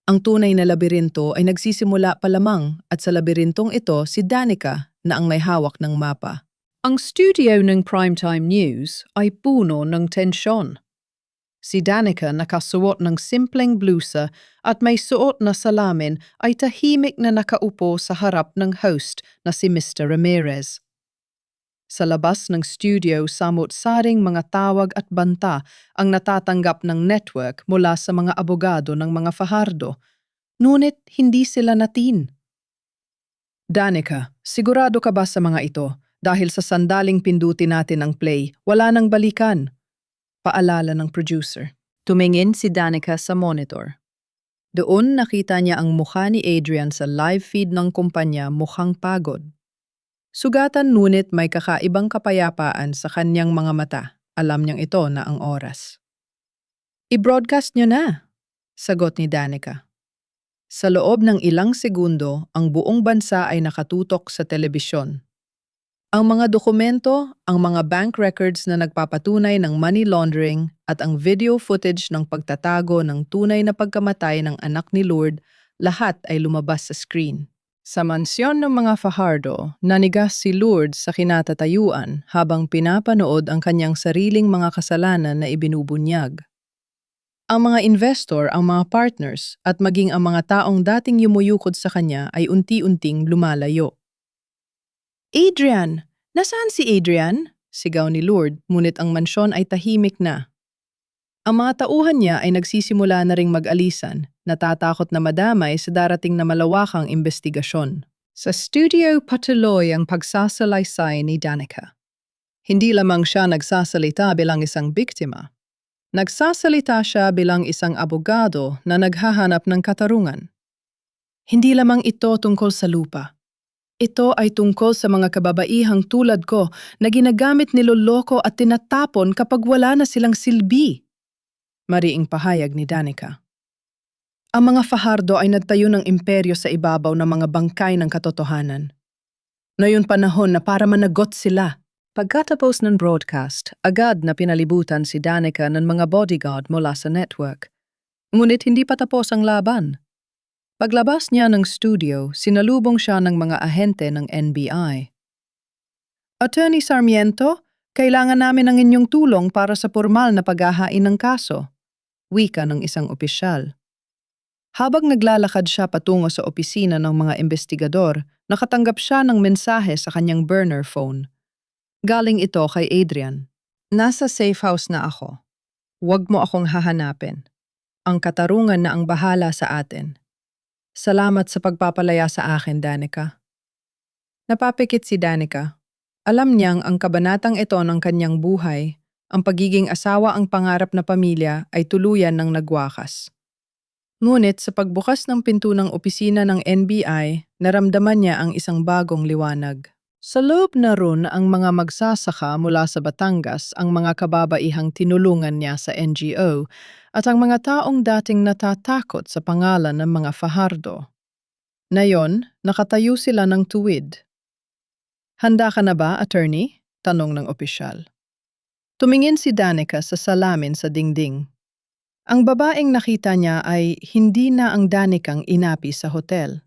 Ang tunay na labirinto ay nagsisimula pa lamang at sa labirintong ito si Danica na ang may hawak ng mapa. Ang studio ng Primetime News ay puno ng tensyon. Si Danica, nakasuot ng simpleng blusa at may suot na salamin, ay tahimik na nakaupo sa harap ng host na si Mr. Ramirez. Sa labas ng studio, samot-saring mga tawag at banta ang natatanggap ng network mula sa mga abogado ng mga Fajardo. Ngunit hindi sila natin. Danica, sigurado ka ba sa mga ito? Dahil sa sandaling pindutin natin ang play, wala nang balikan. Paalala ng producer. Tumingin si Danica sa monitor. Doon nakita niya ang mukha ni Adrian sa live feed ng kumpanya, mukhang pagod. Sugatan, ngunit may kakaibang kapayapaan sa kanyang mga mata. Alam niyang ito na ang oras. I-broadcast niyo na, sagot ni Danica. Sa loob ng ilang segundo, ang buong bansa ay nakatutok sa telebisyon. Ang mga dokumento, ang mga bank records na nagpapatunay ng money laundering at ang video footage ng pagtatago ng tunay na pagkamatay ng anak ni Lord, lahat ay lumabas sa screen. Sa mansyon ng mga Fajardo, nanigas si Lourdes sa kinatatayuan habang pinapanood ang kanyang sariling mga kasalanan na ibinubunyag. Ang mga investor, ang mga partners, at maging ang mga taong dating yumuyukod sa kanya ay unti-unting lumalayo. Adrian! Nasaan si Adrian? Sigaw ni Lourdes, ngunit ang mansyon ay tahimik na. Ang mga tauhan niya ay nagsisimula na ring mag-alisan, natatakot na madamay sa darating na malawakang investigasyon. Sa studio patuloy ang pagsasalaysay ni Danica. Hindi lamang siya nagsasalita bilang isang biktima. Nagsasalita siya bilang isang abogado na naghahanap ng katarungan. Hindi lamang ito tungkol sa lupa. Ito ay tungkol sa mga kababaihang tulad ko na ginagamit niloloko at tinatapon kapag wala na silang silbi. Mariing pahayag ni Danica. Ang mga Fajardo ay nagtayo ng imperyo sa ibabaw ng mga bangkay ng katotohanan. Ngayon panahon na para managot sila. Pagkatapos ng broadcast, agad na pinalibutan si Danica ng mga bodyguard mula sa network. Ngunit hindi pa tapos ang laban. Paglabas niya ng studio, sinalubong siya ng mga ahente ng NBI. Attorney Sarmiento, kailangan namin ng inyong tulong para sa formal na paghahain ng kaso. Wika ng isang opisyal. Habang naglalakad siya patungo sa opisina ng mga investigador, nakatanggap siya ng mensahe sa kanyang burner phone. Galing ito kay Adrian. Nasa safe house na ako. Huwag mo akong hahanapin. Ang katarungan na ang bahala sa atin. Salamat sa pagpapalaya sa akin, Danica. Napapikit si Danica. Alam niyang ang kabanatang ito ng kanyang buhay, ang pagiging asawa ang pangarap na pamilya ay tuluyan ng nagwakas. Ngunit sa pagbukas ng pinto ng opisina ng NBI, naramdaman niya ang isang bagong liwanag. Sa loob na ron ang mga magsasaka mula sa Batangas, ang mga kababaihang tinulungan niya sa NGO, at ang mga taong dating natatakot sa pangalan ng mga Fajardo. Ngayon, nakatayo sila ng tuwid. Handa ka na ba, attorney? Tanong ng opisyal. Tumingin si Danica sa salamin sa dingding. Ang babaeng nakita niya ay hindi na ang Danicang inapi sa hotel.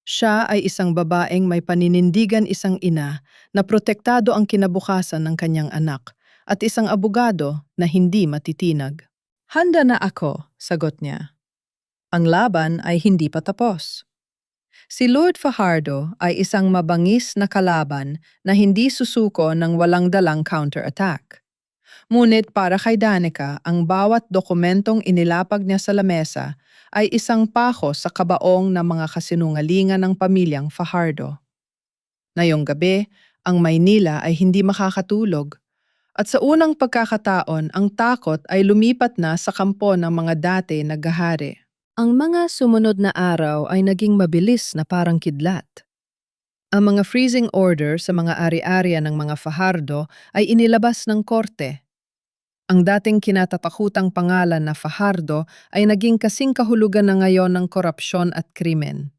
Siya ay isang babaeng may paninindigan, isang ina na protektado ang kinabukasan ng kanyang anak at isang abogado na hindi matitinag. Handa na ako, sagot niya. Ang laban ay hindi pa tapos. Si Lord Fajardo ay isang mabangis na kalaban na hindi susuko ng walang dalang counterattack. Ngunit para kay Danica, ang bawat dokumentong inilapag niya sa lamesa ay isang pako sa kabaong ng mga kasinungalingan ng pamilyang Fajardo. Ngayong gabi, ang Maynila ay hindi makakatulog. At sa unang pagkakataon, ang takot ay lumipat na sa kampo ng mga dati naghahari. Ang mga sumunod na araw ay naging mabilis na parang kidlat. Ang mga freezing order sa mga ari-ariya ng mga Fajardo ay inilabas ng korte. Ang dating kinatatakutang pangalan na Fajardo ay naging kasing kahulugan na ngayon ng korupsyon at krimen.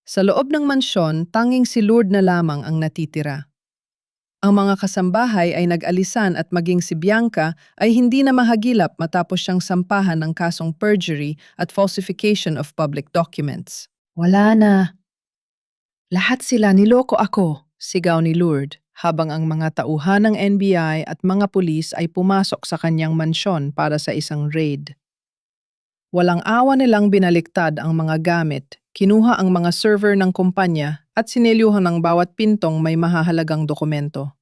Sa loob ng mansyon, tanging si Lourdes na lamang ang natitira. Ang mga kasambahay ay nag-alisan at maging si Bianca ay hindi na mahagilap matapos siyang sampahan ng kasong perjury at falsification of public documents. Wala na. Lahat sila niloko ako, sigaw ni Lourdes, habang ang mga tauhan ng NBI at mga pulis ay pumasok sa kanyang mansyon para sa isang raid. Walang awa nilang binaliktad ang mga gamit, kinuha ang mga server ng kumpanya at sinelyuhan ng bawat pintong may mahahalagang dokumento.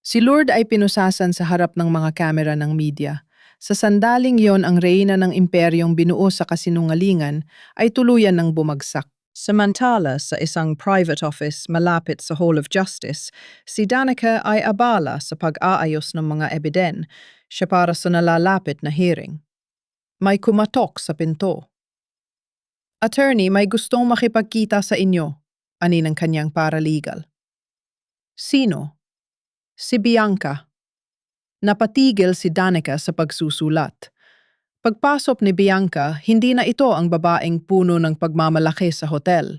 Si Lourdes ay pinusasan sa harap ng mga kamera ng media. Sa sandaling yon, ang reyna ng imperyong binuo sa kasinungalingan ay tuluyan ng bumagsak. Samantala, sa isang private office malapit sa Hall of Justice, si Danica ay abala sa pag-aayos ng mga ebiden, siya para sa nalalapit na hearing. May kumatok sa pinto. Attorney, may gustong makipagkita sa inyo, ani ng kanyang paralegal. Sino? Si Bianca. Napatigil si Danica sa pagsusulat. Pagpasok ni Bianca, hindi na ito ang babaeng puno ng pagmamalaki sa hotel.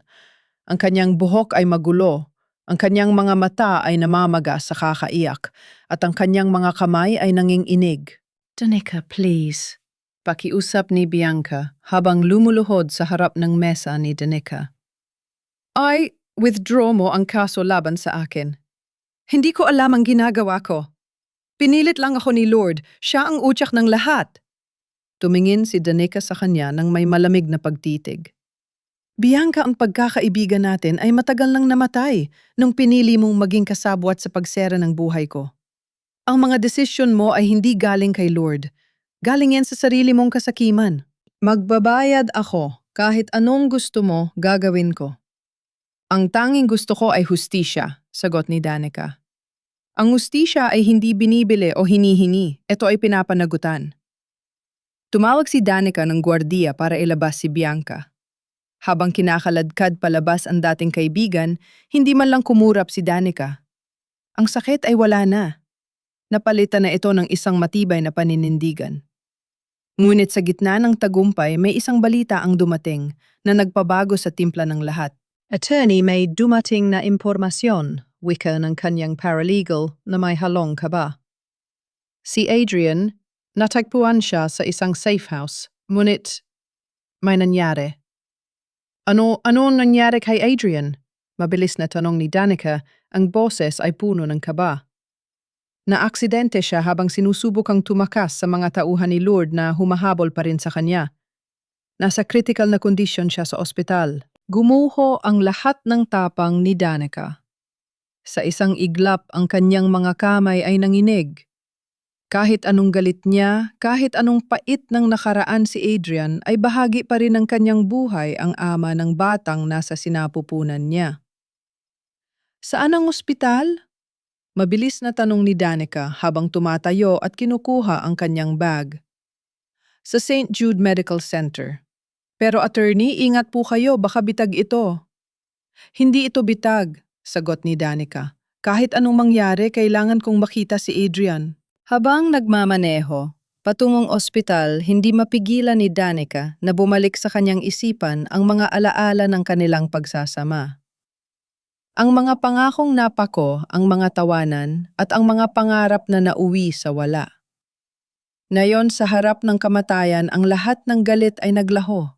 Ang kanyang buhok ay magulo, ang kanyang mga mata ay namamaga sa kakaiyak, at ang kanyang mga kamay ay nanginginig. Danica, please. Pakiusap ni Bianca habang lumuluhod sa harap ng mesa ni Danica. Ay, withdraw mo ang kaso laban sa akin. Hindi ko alam ang ginagawa ko. Pinilit lang ako ni Lord, siya ang utyak ng lahat. Tumingin si Danica sa kanya ng may malamig na pagtitig. Bianca, ang pagkakaibigan natin ay matagal nang namatay nung pinili mong maging kasabwat sa pagsera ng buhay ko. Ang mga desisyon mo ay hindi galing kay Lord. Galing yan sa sarili mong kasakiman. Magbabayad ako. Kahit anong gusto mo, gagawin ko. Ang tanging gusto ko ay hustisya, sagot ni Danica. Ang hustisya ay hindi binibili o hinihingi. Ito ay pinapanagutan. Tumawag si Danica ng gwardiya para ilabas si Bianca. Habang kinakaladkad palabas ang dating kaibigan, hindi man lang kumurap si Danica. Ang sakit ay wala na. Napalitan na ito ng isang matibay na paninindigan. Ngunit sa gitna ng tagumpay, may isang balita ang dumating na nagpabago sa timpla ng lahat. Attorney, may dumating na impormasyon, wika ng kanyang paralegal na may halong kaba. Si Adrian, natagpuan siya sa isang safe house, ngunit may nangyari. Ano nangyari kay Adrian? Mabilis na tanong ni Danica, ang boses ay puno ng kaba. Naaksidente siya habang sinusubukang tumakas sa mga tauhan ni Lord na humahabol pa rin sa kanya. Nasa critical na kondisyon siya sa ospital. Gumuho ang lahat ng tapang ni Danica. Sa isang iglap ang kanyang mga kamay ay nanginig. Kahit anong galit niya, kahit anong pait ng nakaraan si Adrian ay bahagi pa rin ng kanyang buhay ang ama ng batang nasa sinapupunan niya. Saan ang ospital? Mabilis na tanong ni Danica habang tumatayo at kinukuha ang kanyang bag. Sa St. Jude Medical Center. Pero attorney, ingat po kayo, baka bitag ito. Hindi ito bitag, sagot ni Danica. Kahit anong mangyari, kailangan kong makita si Adrian. Habang nagmamaneho, patungong ospital, hindi mapigilan ni Danica na bumalik sa kanyang isipan ang mga alaala ng kanilang pagsasama. Ang mga pangakong napako, ang mga tawanan, at ang mga pangarap na nauwi sa wala. Ngayon sa harap ng kamatayan, ang lahat ng galit ay naglaho.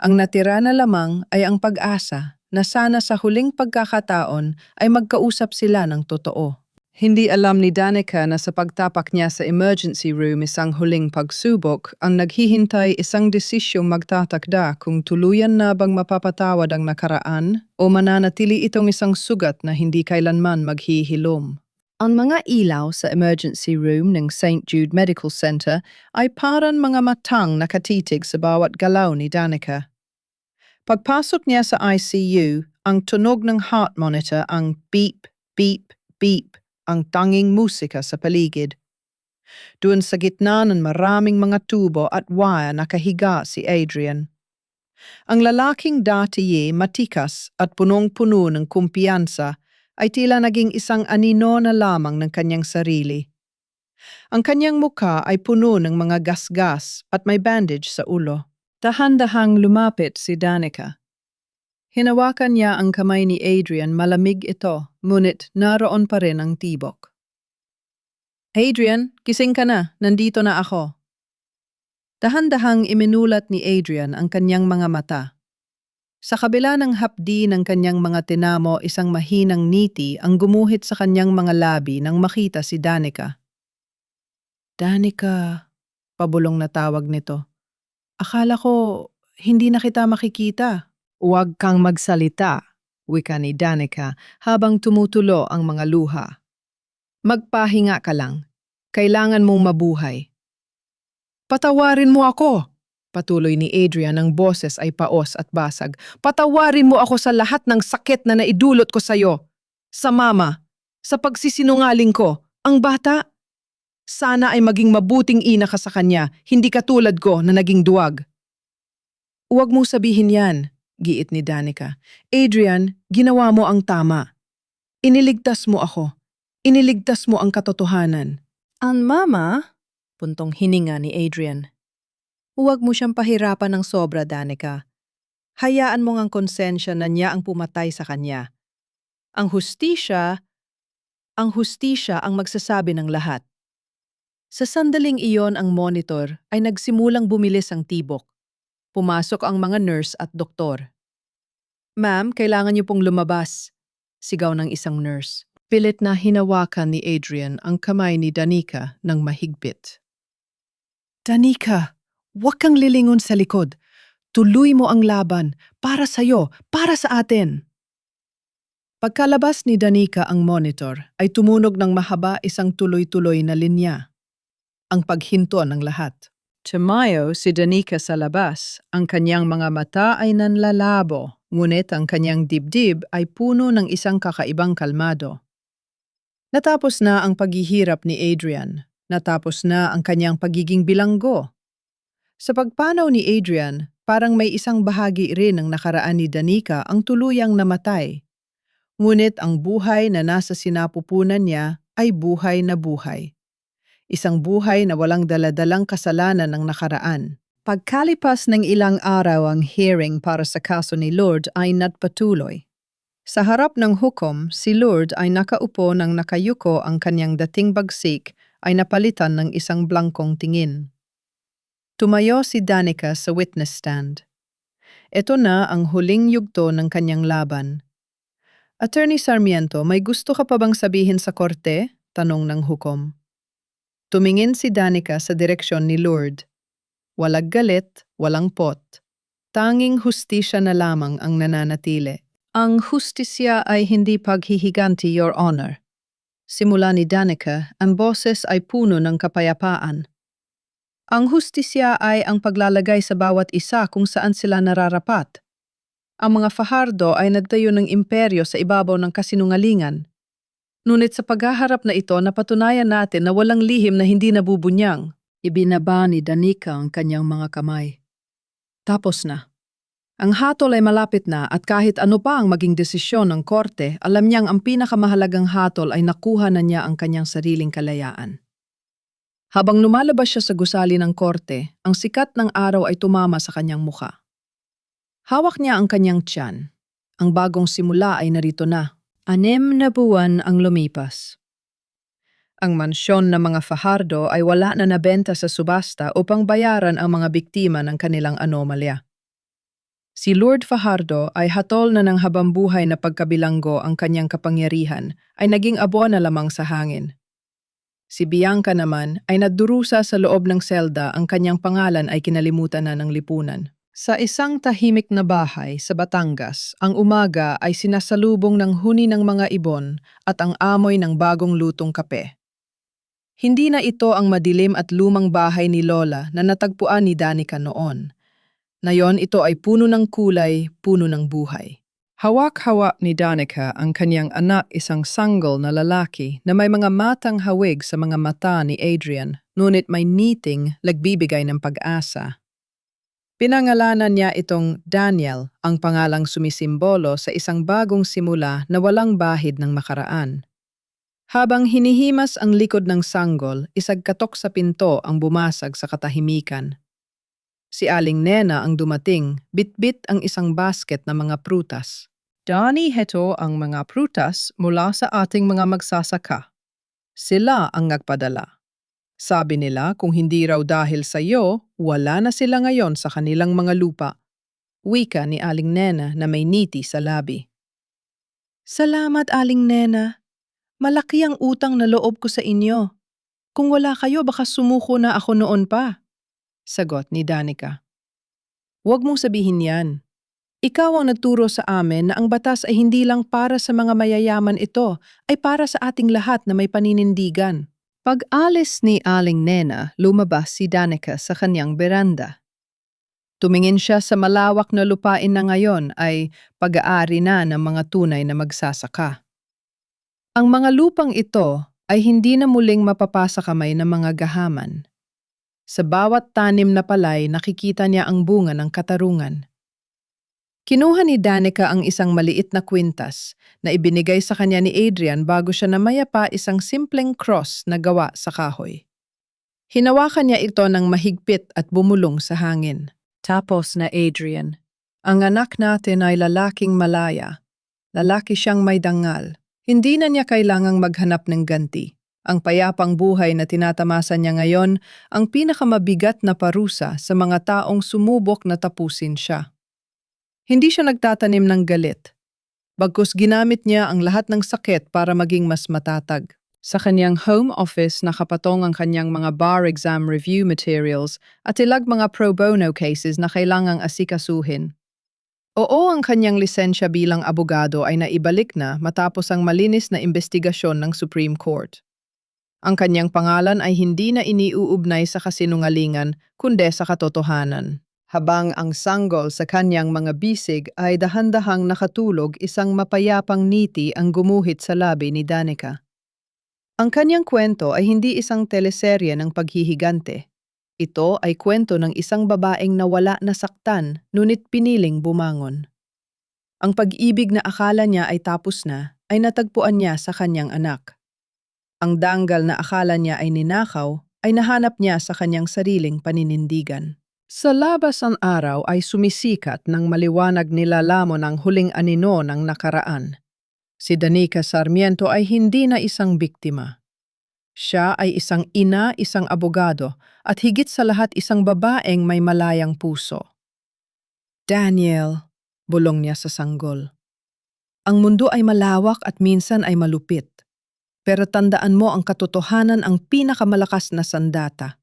Ang natira na lamang ay ang pag-asa na sana sa huling pagkakataon ay magkausap sila ng totoo. Hindi alam ni Danica na sa pagtapak niya sa emergency room isang huling pagsubok, ang naghihintay isang desisyong magtatakda kung tuluyan na bang mapapatawad ang nakaraan o mananatili itong isang sugat na hindi kailanman maghihilom. Ang mga ilaw sa emergency room ng St. Jude Medical Center ay parang mga matang nakatitig sa bawat galaw ni Danica. Pagpasok niya sa ICU, ang tunog ng heart monitor ang beep, beep, beep, ang tanging musika sa paligid. Doon sa gitna ng maraming mga tubo at wire nakahiga si Adrian. Ang lalaking dati matikas at punong-puno ng kumpiyansa ay tila naging isang anino na lamang ng kanyang sarili. Ang kanyang mukha ay puno ng mga gasgas at may bandage sa ulo. Dahan-dahang lumapit si Danica. Hinawakan niya ang kamay ni Adrian, malamig ito, ngunit naroon pa rin ang tibok. Adrian, kising ka na, nandito na ako. Dahan-dahang iminulat ni Adrian ang kanyang mga mata. Sa kabila ng hapdi ng kanyang mga tinamo, isang mahinang ngiti ang gumuhit sa kanyang mga labi nang makita si Danica. Danica, pabulong na tawag nito. Akala ko hindi na kita makikita. Huwag kang magsalita, wika ni Danica habang tumutulo ang mga luha. Magpahinga ka lang. Kailangan mong mabuhay. Patawarin mo ako! Patuloy ni Adrian, ang boses ay paos at basag. Patawarin mo ako sa lahat ng sakit na naidulot ko sa'yo. Sa mama, sa pagsisinungaling ko, ang bata. Sana ay maging mabuting ina ka sa kanya, hindi katulad ko na naging duwag. Huwag mong sabihin yan, giit ni Danica. Adrian, ginawa mo ang tama. Iniligtas mo ako. Iniligtas mo ang katotohanan. Ang mama? Puntong hininga ni Adrian. Huwag mo siyang pahirapan ng sobra, Danica. Hayaan mo ngang konsensya na niya ang pumatay sa kanya. Ang hustisya ang magsasabi ng lahat. Sa sandaling iyon ang monitor ay nagsimulang bumilis ang tibok. Pumasok ang mga nurse at doktor. "Ma'am, kailangan niyo pong lumabas," sigaw ng isang nurse. Pilit na hinawakan ni Adrian ang kamay ni Danica ng mahigpit. "Danica, huwag kang lilingon sa likod. Tuloy mo ang laban. Para sa'yo, para sa atin." Pagkalabas ni Danica ang monitor ay tumunog ng mahaba isang tuloy-tuloy na linya. Ang paghinto ng lahat. Tumayo si Danica sa labas. Ang kanyang mga mata ay nanlalabo, ngunit ang kanyang dibdib ay puno ng isang kakaibang kalmado. Natapos na ang paghihirap ni Adrian. Natapos na ang kanyang pagiging bilanggo. Sa pagpanaw ni Adrian, parang may isang bahagi rin ng nakaraan ni Danica ang tuluyang namatay. Ngunit ang buhay na nasa sinapupunan niya ay buhay na buhay. Isang buhay na walang daladalang kasalanan ng nakaraan. Pagkalipas ng ilang araw ang hearing para sa kaso ni Lord ay nagpatuloy. Sa harap ng hukom, si Lord ay nakaupo ng nakayuko, ang kanyang dating bagsik ay napalitan ng isang blangkong tingin. Tumayo si Danica sa witness stand. Ito na ang huling yugto ng kanyang laban. "Attorney Sarmiento, may gusto ka pa bang sabihin sa korte?" tanong ng hukom. Tumingin si Danica sa direksyon ni Lord. Walang galit, walang pot. Tanging hustisya na lamang ang nananatili. "Ang hustisya ay hindi paghihiganti, Your Honor." Simula ni Danica, ang boses ay puno ng kapayapaan. "Ang hustisya ay ang paglalagay sa bawat isa kung saan sila nararapat. Ang mga Fajardo ay nagtayo ng imperyo sa ibabaw ng kasinungalingan. Ngunit sa paghaharap na ito, napatunayan natin na walang lihim na hindi nabubunyang." Ibinaba ni Danica ang kanyang mga kamay. Tapos na. Ang hatol ay malapit na, at kahit ano pa ang maging desisyon ng korte, alam niyang ang pinakamahalagang hatol ay nakuha na niya ang kanyang sariling kalayaan. Habang lumalabas siya sa gusali ng korte, ang sikat ng araw ay tumama sa kanyang mukha. Hawak niya ang kanyang tiyan. Ang bagong simula ay narito na. 6 na buwan ang lumipas. Ang mansyon ng mga Fajardo ay wala na nabenta sa subasta upang bayaran ang mga biktima ng kanilang anomalya. Si Lord Fajardo ay hatol na ng habambuhay na pagkabilanggo, ang kanyang kapangyarihan ay naging abo na lamang sa hangin. Si Bianca naman ay nadurusa sa loob ng selda, ang kanyang pangalan ay kinalimutan na ng lipunan. Sa isang tahimik na bahay sa Batangas, ang umaga ay sinasalubong ng huni ng mga ibon at ang amoy ng bagong lutong kape. Hindi na ito ang madilim at lumang bahay ni Lola na natagpuan ni Danica noon. Ngayon ito ay puno ng kulay, puno ng buhay. Hawak-hawak ni Danica ang kanyang anak, isang sanggol na lalaki na may mga matang hawig sa mga mata ni Adrian, ngunit may ngiting nagbibigay ng pag-asa. Pinangalanan niya itong Daniel, ang pangalang sumisimbolo sa isang bagong simula na walang bahid ng makaraan. Habang hinihimas ang likod ng sanggol, isagkatok sa pinto ang bumasag sa katahimikan. Si Aling Nena ang dumating, bitbit ang isang basket na mga prutas. "Dani, heto ang mga prutas mula sa ating mga magsasaka. Sila ang nagpadala. Sabi nila kung hindi raw dahil sa iyo, wala na sila ngayon sa kanilang mga lupa." Wika ni Aling Nena na may niti sa labi. "Salamat, Aling Nena. Malaki ang utang na loob ko sa inyo. Kung wala kayo, baka sumuko na ako noon pa." Sagot ni Danica. "Huwag mong sabihin yan. Ikaw ang nagturo sa amin na ang batas ay hindi lang para sa mga mayayaman, ito ay para sa ating lahat na may paninindigan." Pag-alis ni Aling Nena, lumabas si Danica sa kanyang beranda. Tumingin siya sa malawak na lupain na ngayon ay pag-aari na ng mga tunay na magsasaka. Ang mga lupang ito ay hindi na muling mapapasa kamay ng mga gahaman. Sa bawat tanim na palay, nakikita niya ang bunga ng katarungan. Kinuha ni Danica ang isang maliit na kwintas na ibinigay sa kanya ni Adrian bago siya namayapa, isang simpleng cross na gawa sa kahoy. Hinawakan niya ito ng mahigpit at bumulong sa hangin. Tapos na, Adrian, ang anak natin ay lalaking malaya. Lalaki siyang may dangal. Hindi na niya kailangang maghanap ng ganti. Ang payapang buhay na tinatamasa niya ngayon ang pinakamabigat na parusa sa mga taong sumubok na tapusin siya. Hindi siya nagtatanim ng galit. Bagkus ginamit niya ang lahat ng sakit para maging mas matatag. Sa kanyang home office nakapatong ang kanyang mga bar exam review materials at ilag mga pro bono cases na kailangang asikasuhin. Oo, ang kanyang lisensya bilang abogado ay naibalik na matapos ang malinis na investigasyon ng Supreme Court. Ang kanyang pangalan ay hindi na iniuugnay sa kasinungalingan kundi sa katotohanan. Habang ang sanggol sa kanyang mga bisig ay dahan-dahang nakatulog, isang mapayapang ngiti ang gumuhit sa labi ni Danica. Ang kanyang kwento ay hindi isang teleserye ng paghihigante. Ito ay kwento ng isang babaeng nawala na saktan, ngunit piniling bumangon. Ang pag-ibig na akala niya ay tapos na, ay natagpuan niya sa kanyang anak. Ang danggal na akala niya ay ninakaw, ay nahanap niya sa kanyang sariling paninindigan. Sa labas ang araw ay sumisikat ng maliwanag nilalamon ang huling anino ng nakaraan. Si Danica Sarmiento ay hindi na isang biktima. Siya ay isang ina, isang abogado, at higit sa lahat isang babaeng may malayang puso. Daniel, bulong niya sa sanggol. Ang mundo ay malawak at minsan ay malupit. Pero tandaan mo ang katotohanan ang pinakamalakas na sandata.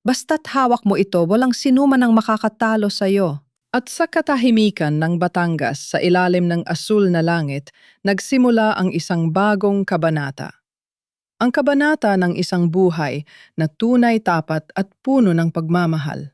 Basta't hawak mo ito, walang sinuman ang makakatalo sa iyo. At sa katahimikan ng Batangas sa ilalim ng asul na langit, nagsimula ang isang bagong kabanata. Ang kabanata ng isang buhay na tunay, tapat at puno ng pagmamahal.